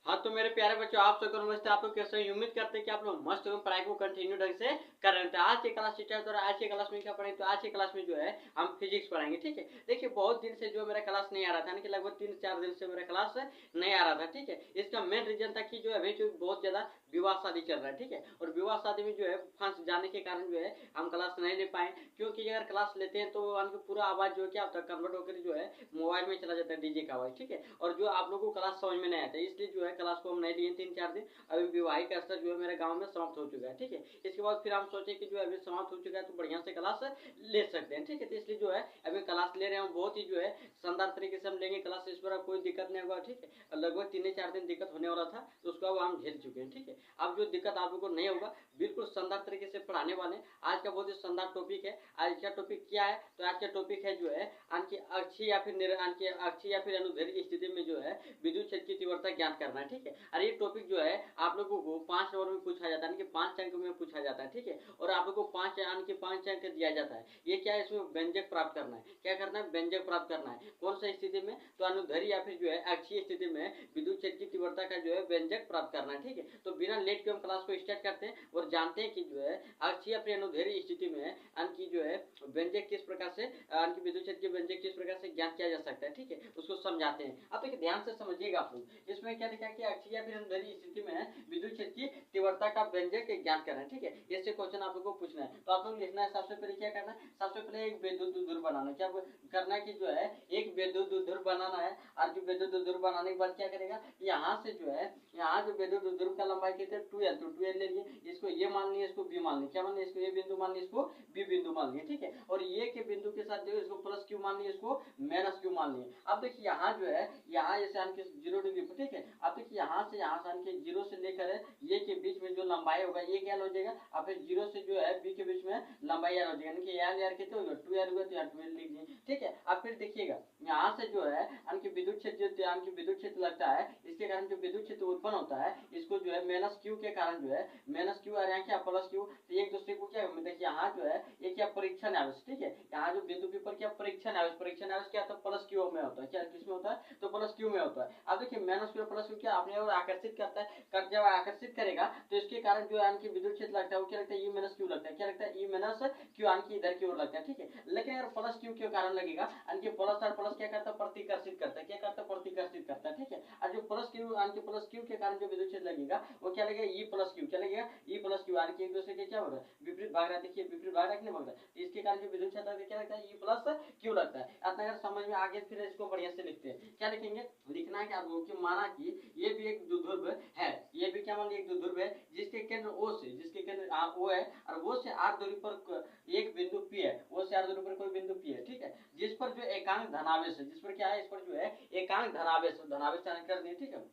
हाँ तो मेरे प्यारे बच्चों, आप सबको नमस्ते। आप लोग कैसे हैं? उम्मीद करते हैं कि आप लोग मस्त हो, पढ़ाई को कंटिन्यू ढंग से कर रहे हैं। आज की क्लास स्टार्ट हो रहा है। आज की क्लास में क्या पढ़ेंगे? तो आज की क्लास में जो है हम फिजिक्स पढ़ाएंगे, ठीक है। देखिए बहुत दिन से जो मेरा क्लास नहीं आ रहा था, यानी कि लगभग 3-4 दिन से मेरा क्लास नहीं आ रहा था, ठीक है। इसका मेन रीजन था कि जो है अभी जो बहुत ज्यादा विवाह शादी चल रहा है, ठीक है। और विवाह शादी में जो है फंस जाने के कारण जो है हम क्लास नहीं ले पाए, क्योंकि अगर क्लास लेते हैं तो हमको पूरा आवाज जो है क्या होता है, कन्वर्ट होकर जो है मोबाइल में चला जाता है, डीजे का आवाज, ठीक है। और जो आप लोगों को क्लास समझ में नहीं आता, इसलिए जो है क्लास को हम नहीं लिए 3-4 दिन। अभी विवाहिक स्तर जो है मेरे गांव में समाप्त हो चुका है, ठीक है। इसके बाद फिर हम सोचे कि जो है अभी समाप्त हो चुका है तो बढ़िया से क्लास ले सकते हैं, ठीक है। तो इसलिए जो है अभी क्लास ले रहे हैं, बहुत ही जो है शानदार तरीके से हम लेंगे क्लास। इस पर कोई दिक्कत नहीं होगा, ठीक है। लगभग 3-4 दिन दिक्कत होने वाला था, तो उसको अब हम झेल चुके हैं, ठीक है। अब जो दिक्कत आप लोगों को नहीं होगा, बिल्कुल शानदार तरीके से पढ़ाने वाले। आज का बहुत ही शानदार टॉपिक है। आज का टॉपिक क्या है? तो आज का टॉपिक है जो है आणखी अक्षीय या फिर आणखी अक्षीय या फिर अनुदैर्घ्य स्थिति में जो है विद्युत क्षेत्र की तीव्रता ज्ञात करना है, ठीक है। और ये टॉपिक जो है आप लोगों को 5 नंबर में पूछा जाता है, 5 अंक में पूछा जाता है, ठीक है। और आप लोगों को 5 अंक दिया जाता है। ये क्या है? इसमें व्यंजक प्राप्त करना है। क्या करना है? व्यंजक प्राप्त करना है। कौन सा स्थिति में? तो अनुदैर्घ्य या फिर जो है अक्षीय स्थिति में विद्युत क्षेत्र की तीव्रता का जो है व्यंजक प्राप्त करना है, ठीक है। तो बिना लेट के हम क्लास को स्टार्ट करते हैं और जानते हैं कि जो है अक्षीय या फिर अनुदैर्घ्य स्थिति में आणखी जो है व्यंजक किस प्रकार से, आणखी विद्युत क्षेत्र के व्यंजक किस प्रकार से ज्ञात किया जा सकता है, ठीक है। उसको समझाते हैं। अब देखिए ध्यान से समझिएगा आप लोग। इसमें क्या लिखा है कि अक्षीय या फिर अनुदैर्घ्य स्थिति में विद्युत क्षेत्र की तीव्रता का व्यंजक ज्ञात करना है, ठीक है। इससे क्वेश्चन आप लोग को पूछना है। तो आप लोग लिखना है, सबसे पहले क्या करना है? सबसे पहले एक विद्युत ध्रुव बनाना है। क्या करना है कि जो है एक विद्युत ध्रुव बनाना है। और जो विद्युत ध्रुव बनाने के बाद क्या करेगा, यहाँ से जो है यहाँ जो विद्युत ध्रुव का लंबाई कहते हैं 2l, तो 2l ले लिए। इसको ये मान लिया, इसको बी मान लिया। क्या मान लिया? इसको ए बिंदु मान लिया, इसको बी बिंदु मान लिया, ठीक है। और ये के बिंदु के साथ जो इसको प्लस क्यू मान लिया, इसको माइनस क्यू मान लिया। अब देखिए यहाँ जो है यहाँ जैसे आणखी 0 डिग्री पर, ठीक है। अब देखिए यहाँ से आणखी 0 से लेकर ये के बीच में जो लंबाई होगा ये क्या हो जाएगा, अब 0 से जो है बी के बीच में लंबाई यार हो जाएगा, यानी कि यार यार कितने होगा 2r होगा, तो यहाँ 12 लिख दिए, ठीक है। अब फिर देखिएगा यहाँ से जो है आणखी विद्युत क्षेत्र, आणखी विद्युत क्षेत्र लगता है, इसके कारण जो विद्युत क्षेत्र उत्पन्न होता है इसको जो है माइनस क्यू के कारण जो है माइनस क्यू और यहाँ क्या प्लस क्यू, तो एक दूसरे को क्या देखिए यहाँ जो है ये क्या परीक्षण आवेश, ठीक है। यहाँ जो बिंदु के ऊपर क्या परीक्षण आवेश, परीक्षण आवेश क्या होता है? प्लस क्यू में होता है। क्या किसमें होता है? तो प्लस क्यू में होता है। अब देखिए माइनस क्यू प्लस क्यू क्या अपने ओर आकर्षित करता है, जब आकर्षित करेगा तो इसके कारण जो आणखी विद्युत क्षेत्र लगता है वो क्या लगता है? ई माइनस क्यू लगता है। क्या लगता है? ई माइनस क्यू आणखी इधर की ओर लगता है, ठीक है। लेकिन अगर प्लस क्यू के कारण लगेगा, आणखी प्लस और प्लस क्या करता है? प्रतिकर्षित करता है। क्या करता है? प्रतिकर्षित करता है, ठीक है। और जो प्लस क्यू आणखी प्लस क्यू के कारण जो विद्युत क्षेत्र लगेगा वो क्या लगेगा? E plus Q. क्या लगेगा? E plus Q. आणखी एक दूसरे के क्या हो रहा है? विपरीत भाग रहा है। देखिए विपरीत भाग रहा है कि नहीं भाग रहा है? इसके कारण जो विद्युत क्षेत्र क्या लगता है? ई प्लस क्यू लगता है। इतना अगर समझ में आगे फिर इसको बढ़िया से लिखते हैं। क्या लिखेंगे? लिखना है कि आप लोगों की माना कि ये भी एक द्विध्रुव है, ये भी क्या मान लिया? एक द्विध्रुव है जिसके केंद्र ओ से, जिसके केंद्र ओ है और वो से r दूरी पर एक बिंदु P है, वो से r दूरी पर कोई बिंदु P है, ठीक है। जिस पर जो एकांक धनावेश है, जिस पर क्या है? इस पर जो है एकांक धनावेश, धनावेश कर दिए, ठीक है।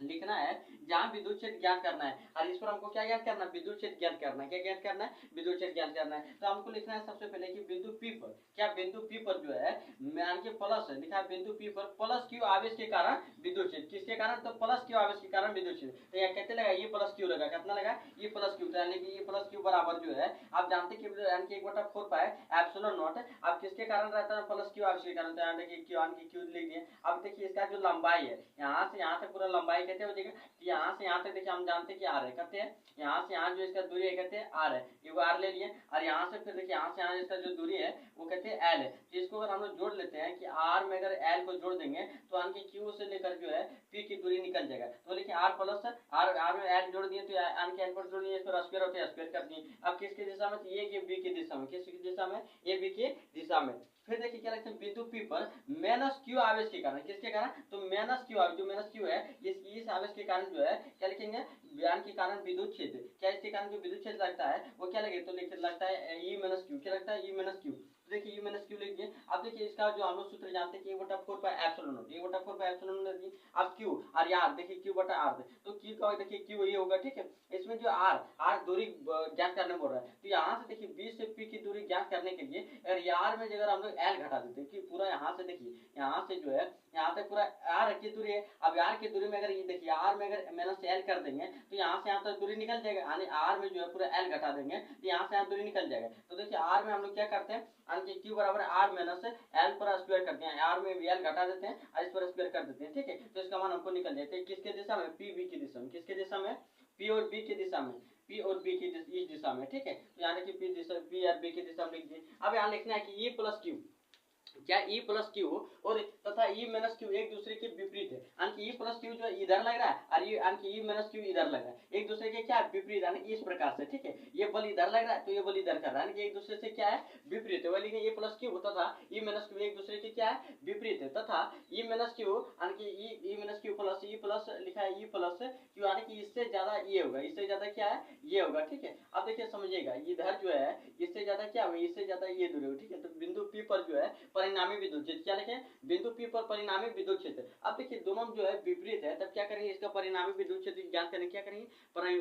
लिखना है जहां विद्युत क्षेत्र ज्ञात करना है, और इस पर हमको क्या ज्ञात करना है? विद्युत क्षेत्र ज्ञात करना है। क्या ज्ञात करना है? विद्युत क्षेत्र ज्ञात करना है। तो हमको लिखना है सबसे पहले कि बिंदु P पर, क्या बिंदु P पर जो है मान के प्लस है, लिखा है बिंदु P पर प्लस क्यू आवेश के कारण विद्युत क्षेत्र, किसके कारण? तो प्लस क्यू आवेश के कारण विद्युत क्षेत्र। तो यहाँ कितने लगा? ये प्लस क्यू लगा। कितना लगा? ये प्लस क्यू। यानी कि ये प्लस क्यू बराबर जो है आप जानते हैं कि यानी कि 1/4 पाई एप्सिलॉन नॉट। अब किसके कारण रहता है? प्लस क्यू आवेश के कारण। तो यानी कि क्यू यानी कि क्यू लिख दिए। अब देखिए इसका जो लंबाई है यहाँ से यहाँ तक पूरा लंबाई कहते हो जाएगा, यहाँ से यहाँ तक देखिए हम जानते हैं कि आर है, कहते हैं यहाँ से यहाँ जो इसका दूरी है कहते हैं आर है, ये वो आर ले लिए। और यहाँ से फिर देखिए यहाँ से यहाँ इसका जो दूरी है वो कहते हैं एल है। तो इसको अगर हम लोग जोड़ लेते हैं कि आर में अगर एल को जोड़ देंगे तो आणखी क्यू से लेकर जो है पी की दूरी निकल जाएगा। तो देखिए आर प्लस आर में एल जोड़ दिए, तो आणखी एल पर जोड़ दिए, इस पर स्क्वायर होते हैं, स्क्वायर कर दिए। अब किसकी दिशा में? ए के बी की दिशा में। किसकी दिशा में? ए बी की दिशा में। फिर देखिए क्या लिखते हैं? बिंदु P पर माइनस क्यू आवेश के कारण, किसके कारण? तो माइनस क्यू आवेश, जो माइनस क्यू है इस आवेश के कारण जो है क्या लिखेंगे? बयान के कारण विद्युत क्षेत्र, क्या इसके कारण जो विद्युत क्षेत्र लगता है वो क्या लगे? तो लिखते लगता है ई माइनस क्यू। क्या लगता है? ई माइनस क्यू। देखिए ई माइनस क्यू लिख दिए। अब देखिए इसका जो हम लोग सूत्र जानते हैं कि 1/4 pi epsilon not, 1/4 pi epsilon not दिए। अब क्यू और यार देखिए क्यू बटा आर, तो क्यू का देखिए क्यू ये होगा, ठीक है। इसमें जो आर दूरी ज्ञात करने बोल रहा है, तो यहाँ से देखिए बी से पी की दूरी ज्ञात करने के लिए अगर यार में अगर हम लोग एल घटा देते हैं कि पूरा यहाँ से देखिए यहाँ से जो है यहाँ तक पूरा आर की दूरी है। अब आर की दूरी में अगर ये देखिए आर में अगर माइनस एल कर देंगे तो यहाँ से यहाँ तक दूरी निकल जाएगा, यानी आर में जो है पूरा एल घटा देंगे तो यहाँ से यहाँ दूरी निकल जाएगा। तो देखिए आर में हम लोग क्या करते हैं, यानी कि क्यू बराबर आर माइनस एल पर स्क्वायर करते हैं, आर में एल घटा देते हैं और इस पर स्क्वायर कर देते हैं, ठीक है। तो इसका मान हमको निकल जाता है किसके दिशा में, पी बी की दिशा में, किसके दिशा में, पी और बी की दिशा में, पी और बी की इस दिशा में, ठीक है। तो यानी कि पी दिशा, पी और बी की दिशा में लिख दिए। अब यहाँ लिखना है कि ई प्लस क्यू, क्या ई प्लस क्यू और तथा ई माइनस क्यू एक दूसरे के विपरीत है, यानी कि ई प्लस क्यू जो है इधर लग रहा है और ये यानी कि ई माइनस क्यू इधर लग रहा है, एक दूसरे के क्या विपरीत, यानी इस प्रकार से, ठीक है। ये बल इधर लग रहा है तो ये बल इधर कर रहा है, यानी कि एक दूसरे से क्या है, विपरीत है। वही ए प्लस क्यू तथा ई माइनस क्यू एक दूसरे के क्या है, विपरीत है, तथा ई माइनस क्यू यानी कि E minus Q plus E plus लिखा है, ई प्लस क्यू यानी कि इससे ज्यादा ये होगा, इससे ज्यादा क्या है, ये होगा, ठीक है। अब देखिए समझिएगा, इधर जो है इससे ज्यादा क्या होगा, इससे ज्यादा ये दूरी होगी, ठीक है। तो बिंदु पी पर जो है परिणामी विद्युत क्षेत्र, क्या लिखे, बिंदु पी पर परिणामी विद्युत क्षेत्र। अब देखिए दोनों जो है विपरीत है, तब क्या करेंगे, इसका परिणामी विद्युत क्षेत्र ज्ञात करेंगे, क्या करेंगे,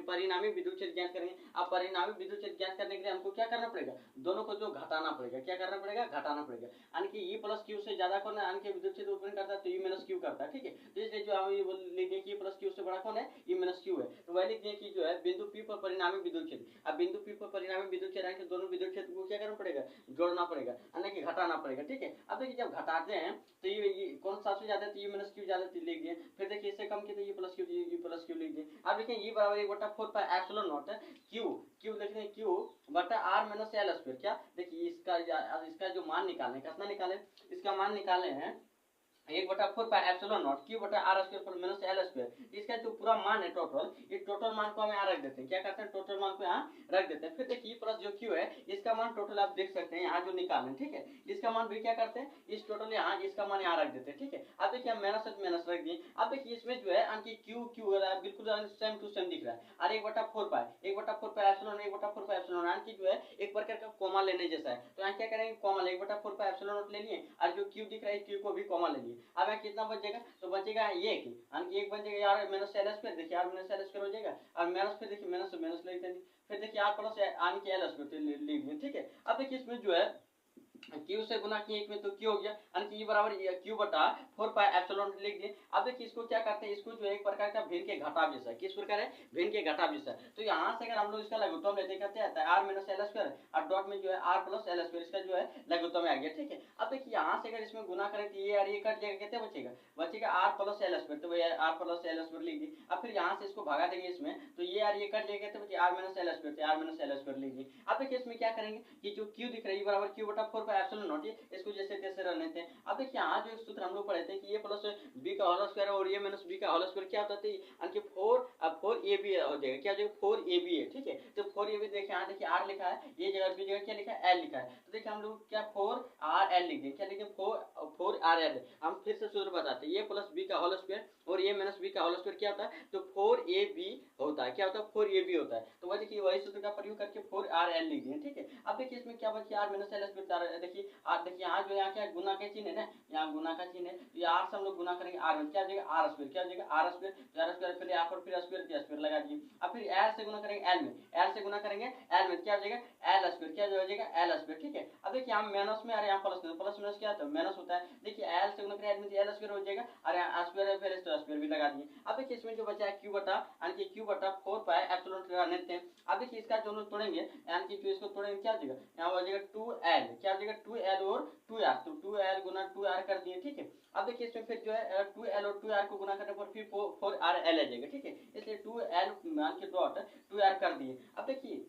परिणामी विद्युत क्षेत्र ज्ञात करेंगे। अब परिणामी विद्युत क्षेत्र ज्ञात करने के लिए हमको क्या करना पड़ेगा, दोनों को जो घटाना पड़ेगा, क्या करना पड़ेगा, घटाना पड़ेगा, यानी कि ई प्लस क्यू से ज्यादा कौन है, यानी कि विद्युत क्षेत्र उत्पन्न करता है तो ई माइनस क्यू करता है, ठीक है। तो इसलिए जो हम ये लिख दें कि प्लस क्यू से बड़ा कौन है, ई माइनस क्यू है, तो वह लिख दें कि जो है बिंदु पी पर परिणामी विद्युत क्षेत्र। अब बिंदु पी पर परिणामी विद्युत क्षेत्र है, दोनों विद्युत क्षेत्र को क्या करना पड़ेगा, जोड़ना पड़ेगा, यानी कि घटाना पड़ेगा, ठीक है। अब देखिए जब घटाते हैं तो ये कौन सा सबसे ज्यादा, तो ई माइनस क्यू ज्यादा लिख दिए, फिर देखिए इससे कम किया तो ई प्लस क्यू लिख दिए। अब देखिए ई बराबर 1/4 पाई एप्सिलॉन नॉट है क्यू, क्यू लिख दें क्यू बटा आर माइनस एल स्क्वायर, क्या देखिए इसका जो मान निकालें, कितना निकालें, इसका मान निकाले हैं 1/4 पाई एप्सिलॉन नॉट क्यू बटा आर स्क्वायर पर माइनस एल स्क्वायर। इसका जो पूरा मान है टोटल, इस टोटल मान को हम यहाँ रख देते हैं, क्या करते हैं, टोटल मान को यहाँ रख देते हैं। फिर देखिए प्लस जो क्यू है इसका मान टोटल आप देख सकते हैं यहाँ जो निकालें, ठीक है। इसका मान भी क्या करते हैं, इस टोटल यहाँ इसका मान यहाँ रख देते हैं, ठीक है। अब देखिए हम माइनस रख दिए। अब देखिए इसमें जो है अंकी क्यू क्यू बिल्कुल सेम टू सेम दिख रहा है, और 1/4 पाई एप्सिलॉन 1/4 पाई एप्सिलॉन, यानी जो है एक प्रकार का कॉमा लेने जैसा है। तो यहाँ क्या करेंगे, कॉमा 1/4 पाई एप्सिलॉन ले लिए, और जो क्यू दिख रहा है क्यू को भी कॉमा ले लिए। अब यहाँ कितना बचेगा, तो बचेगा ये कि यानी एक बन जाएगा यार माइनस एल स्क्वायर, देखिए यार माइनस एल स्क्वायर हो जाएगा, और माइनस फिर देखिए माइनस लिख देंगे, फिर देखिए यार प्लस यानी कि एल स्क्वायर लिख दिए, ठीक है। अब देखिए इसमें जो है क्यू से गुना किए एक में तो क्यू हो गया, यानी कि बराबर क्यू बटा 4 पाई एप्सिलॉन लिख दिए। अब देखिए इसको क्या करते हैं, इसको जो है एक प्रकार का भिन्न के घटाव जैसा है, किस प्रकार है, भिन्न के घटाव जैसा है। तो यहाँ से अगर हम लोग इसका लघुत्तम लेते कहते हैं आर माइनस एल स्क्वायर और डॉट में जो है आर प्लस एल स्क्वायर, इसका जो है लघुत्तम आ गया, ठीक है। अब देखिए यहाँ से अगर इसमें गुना करें तो ये और ये कट जाएगा, कितने बचेगा आर प्लस एल स्क्वायर, तो वही आर प्लस एल स्क्वायर लिख दी। अब फिर यहाँ से इसको भागा देंगे इसमें, तो ये और ये कट जाएगा, कितने बचे R minus L square, R minus L square लिख दी। अब देखिए इसमें क्या करेंगे कि जो क्यू दिख रहा है बराबर क्यू बटा 4 पाई एप्सिलॉन नॉट, इसको जैसे तैसे रहने थे। अब देखिए यहाँ जो सूत्र हम लोग पढ़े थे कि ये प्लस बी का होल स्क्वायर और ये माइनस बी का होल स्क्वायर क्या होता है, यानी 4 ए बी हो जाएगा, क्या हो जाएगा 4 ए बी है, ठीक है। तो 4 ए बी देखिए यहाँ देखिए आर लिखा है, ये जगह बी जगह क्या लिखा है, एल लिखा है। तो देखिए हम लोग क्या 4 आर एल लिख दें, क्या लिखें 4 आर एल। हम फिर से सूत्र बताते हैं, ये प्लस बी का होल स्क्वायर और ये माइनस बी का होल स्क्वायर क्या होता है, तो 4 ए बी होता है, क्या होता है 4 ए बी होता है। तो वही देखिए वही सूत्र का प्रयोग करके 4 आर एल लिख दिए, ठीक है। अब देखिए इसमें क्या बचा आर माइनस एल स्क्वायर, देखिए आर देखिए यहाँ जो यहाँ क्या गुना के चिन्ह है ना, यहाँ गुना का चिन्ह है, तो आर से हम लोग गुना करेंगे आर में, क्या हो जाएगा आर स्क्वायर, क्या हो जाएगा आर स्क्वायर, आर स्क्वायर फिर यहाँ पर फिर स्क्वायर के स्क्वायर लगा दिए। अब फिर एल से गुना करेंगे एल में, एल से गुना करेंगे एल में, क्या हो जाएगा एल स्क्वायर, क्या हो जाएगा एल स्क्वायर, ठीक है। अब देखिए हम माइनस में, अरे यहाँ प्लस माइनस क्या होता है, माइनस होता है। देखिए एल से गुना करेंगे एल में एल स्क्वायर हो जाएगा, और यहाँ स्क्वायर फिर स्क्वायर भी लगा दिए। अब देखिए इसमें जो बचा है क्यू बटा यानी कि क्यू बटा 4 पाई एप्सिलॉन लेते हैं। अब देखिए इसका जो लोग तोड़ेंगे यानी कि जो इसको तोड़ेंगे क्या हो जाएगा, यहाँ हो जाएगा 2l, क्या हो जाएगा 2l और 2r, तो 2l गुना 2r कर दिए, ठीक है। अब देखिए इसमें फिर जो है 2l और 2r को गुना करने पर फिर 4rl आ जाएगा, ठीक है। इसलिए 2l मान के डॉट 2r कर दिए। अब देखिए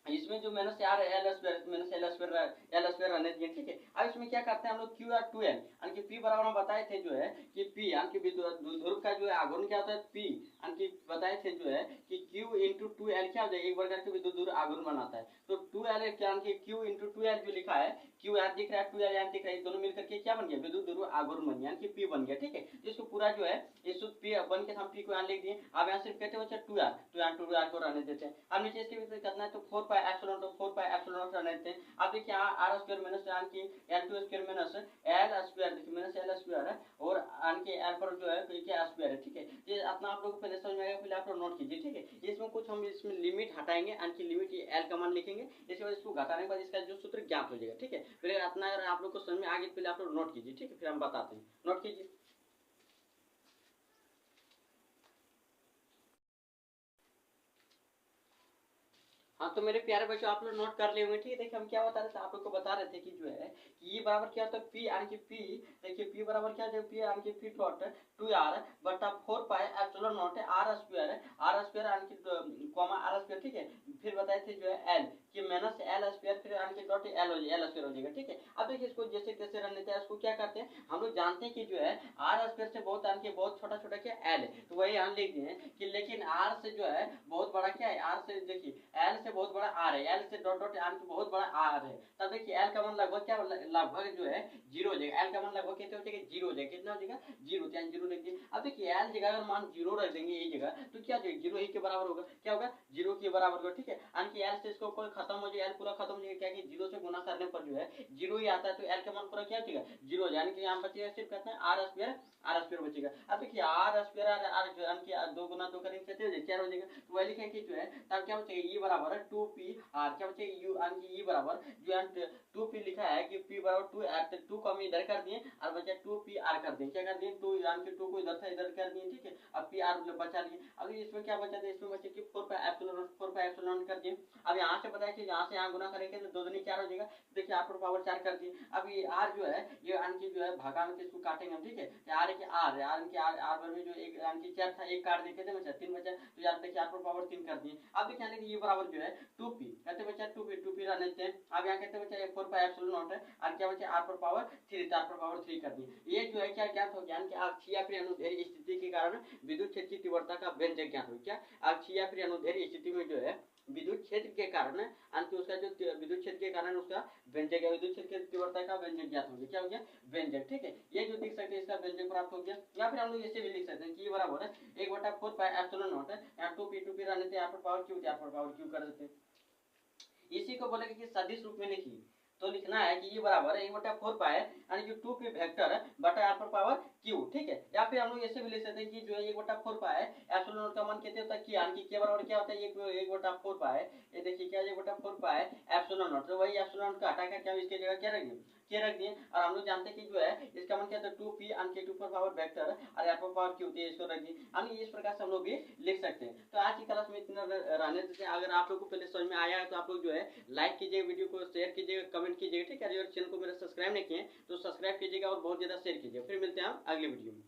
इसमें जो माइनस आर एल स्क्वायर रहने दिए, ठीक है। अब इसमें क्या करते हैं हम लोग क्यू आर 2l यानी कि पी बराबर हम बताए थे जो है कि पी यानी कि ध्रुव का जो है आघूर्ण क्या होता है पी, यानी कि बताए थे जो है कि क्यू इंटू 2l क्या हो जाएगा, एक प्रकार के विद्युत ध्रुव आघूर्ण बनाता है। तो 2l क्या कि क्यू इंटू 2l जो लिखा है, क्यू यहाँ दिख रहा है 2l यहाँ दिख रहा है, दोनों मिलकर के क्या बन गया, विद्युत ध्रुव आघूर्ण बन गया, यानी कि पी बन गया, ठीक है। इसको पूरा जो है इस सूत्र पी बन के हम पी को यहाँ लिख दिए। अब यहाँ सिर्फ कहते बच्चे 2r को रहने देते हैं। अब नीचे इसके भीतर कितना है, तो 4 पाई एप्सिलॉन, तो 4 पाई एप्सिलॉन रहने देते हैं। अब देखिए यहाँ आर स्क्वायर माइनस यानी कि l2 square minus L square, देखिए माइनस एल स्क्वायर है और यानी कि एल पर जो है क्या स्क्वायर है, ठीक है। ये अपना आप लोग को पहले समझ में आएगा, पहले आप लोग नोट कीजिए, ठीक है। इसमें कुछ हम इसमें लिमिट हटाएंगे, यानी कि लिमिट ये एल का मान लिखेंगे, इसके बाद इसको घटाने के बाद इसका जो सूत्र ज्ञात हो जाएगा, ठीक है। पहले अपना अगर आप लोग को समझ में आ गया पहले आप लोग नोट कीजिए, ठीक है, फिर हम बताते हैं, नोट कीजिए। हाँ तो मेरे प्यारे बच्चों आप लोग नोट कर लिए होंगे, ठीक है। देखिए हम क्या बता रहे थे, आप लोग को बता रहे थे कि जो है कि E बराबर क्या होता है, पी यानी कि पी, देखिए पी बराबर क्या है, पी यानी कि पी डॉट 2r बटा 4 पाई एप्सिलॉन नॉट है आर स्क्वायर यानी कि कॉमा आर स्क्वायर, ठीक है। फिर बताए थे जो है एल कि माइनस एल स्क्वायर, फिर यानी कि डॉट एल स्क्वायर हो जाएगा, ठीक है। अब देखिए इसको जैसे तैसे रहने देते हैं, इसको क्या करते हैं हम लोग जानते हैं कि जो है आर स्क्वायर से बहुत यानी कि बहुत छोटा छोटा क्या एल है, तो वही यहाँ लिख दिए कि लेकिन आर से जो है बहुत बड़ा क्या है, आर से देखिए एल से बहुत बड़ा आर है, एल से डॉट डॉट यानी कि बहुत बड़ा आर है, तब देखिए एल का मान लगभग क्या लगभग जो है जीरो हो जाएगा। एल का मान लगभग कितने हो जाएगा, जीरो हो जाएगा। कितना हो जाएगा, जीरो, यानी जीरो लिख दिए। अब देखिए एल जगह अगर मान जीरो रख देंगे ये जगह, तो क्या हो जाएगा, जीरो ही के बराबर होगा, क्या होगा, जीरो के बराबर होगा, ठीक है। यानी कि एल से इसको कोई खत्म हो जाएगा, एल पूरा खत्म हो जाएगा, क्या कि जीरो से गुना करने पर जो है जीरो ही आता है, तो एल का मान पूरा क्या हो जाएगा, जीरो, यानी कि यहाँ बचेगा सिर्फ कहते हैं आर स्क्वायर बचेगा। अब देखिए आर स्क्वायर यानी कि दो गुना दो करेंगे कितने हो जाएगा, चार हो जाएगा, तो वही लिखेंगे कि जो है तब क्या बचेगा, ई बराबर है 2p आर, क्या बचेगा यू यानी कि ई बराबर जो है 2p लिखा है कि p बराबर 2 को हम इधर कर दिए और बचा 2p आर कर दिए, क्या कर दिए 2 यानी कि 2 को इधर था इधर कर दिए, ठीक है। अब p आर बचा लिए। अब इसमें क्या बचा था, इसमें बचे कि 4 पाई एप्सिलॉन कर दिए। अब यहाँ से बताया कि यहाँ से यहाँ गुना करेंगे तो 2 दूनी 4 हो जाएगा, देखिए आर पर पावर 4 कर दिए। अब ये आर जो है ये यानी कि जो है भागा में इसको काटेंगे हम, ठीक है। आर है कि आर है, यानी कि आर भर में जो एक यानी कि 4 था, एक काट दिए, कितने बचा 3 बचा, तो यार देखिए आर पर पावर 3 कर दिए। अब देखिए यानी कि ये बराबर जो है 2p, कहते बचा 2p रहने देते हैं। अब यहाँ कहते बचा 4 पाई एप्सिलॉन नॉट है और क्या बचा आर पर पावर 3, तो आर पर पावर 3 कर दिए। ये जो है क्या ज्ञात हो गया कि अक्षीय या फिर अनुदैर्ध्य स्थिति के कारण विद्युत क्षेत्र की तीव्रता का व्यंजक ज्ञात हो गया। अक्षीय या फिर अनुदैर्ध्य स्थिति में जो है विद्युत क्षेत्र के कारण अंत उसका जो विद्युत क्षेत्र के कारण उसका व्यंजक है, विद्युत क्षेत्र की तीव्रता का व्यंजक ज्ञात हो गया, क्या हो गया, व्यंजक, ठीक है। ये जो देख सकते हैं इसका व्यंजक प्राप्त हो गया। या फिर हम लोग ऐसे भी लिख सकते हैं कि ये बराबर है 1/4 पाई एप्सिलॉन नॉट है, यहाँ 2p रहने थे, यहाँ पर पावर क्यू, यहाँ पर पावर क्यू कर देते हैं। इसी को बोलेंगे कि सदिश रूप में लिखिए, तो लिखना है कि ये बराबर है 1/4 पाई यानी कि 2p वेक्टर बटा r पर पावर q, ठीक है। या फिर हम लोग ऐसे भी लिख सकते हैं कि जो है 1/4 पाई एप्सिलॉन नॉट का मान कितने होता है, यानी कि k बराबर क्या होता है 1/4 पाई, ये देखिए क्या 1/4 पाई एप्सिलॉन नॉट, तो वही एप्सिलॉन नॉट का हटा कर क्या इसके जगह क्या रख दिए, के रख दिए। और हम लोग जानते हैं कि जो है इसका मान क्या था 2p यानी कि 2 पर पावर वेक्टर और r पर पावर q होती है, इसको रख दिए। यानी इस प्रकार से हम लोग भी लिख सकते हैं। तो आज की क्लास में इतना रहने देते हैं। अगर आप लोग को पहले समझ में आया है तो आप लोग जो है लाइक कीजिएगा, वीडियो को शेयर कीजिएगा, कमेंट कीजिएगा, ठीक है। अगर चैनल को मेरा सब्सक्राइब नहीं किए तो सब्सक्राइब कीजिएगा और बहुत ज्यादा शेयर कीजिएगा। फिर मिलते हैं हम अगले वीडियो में।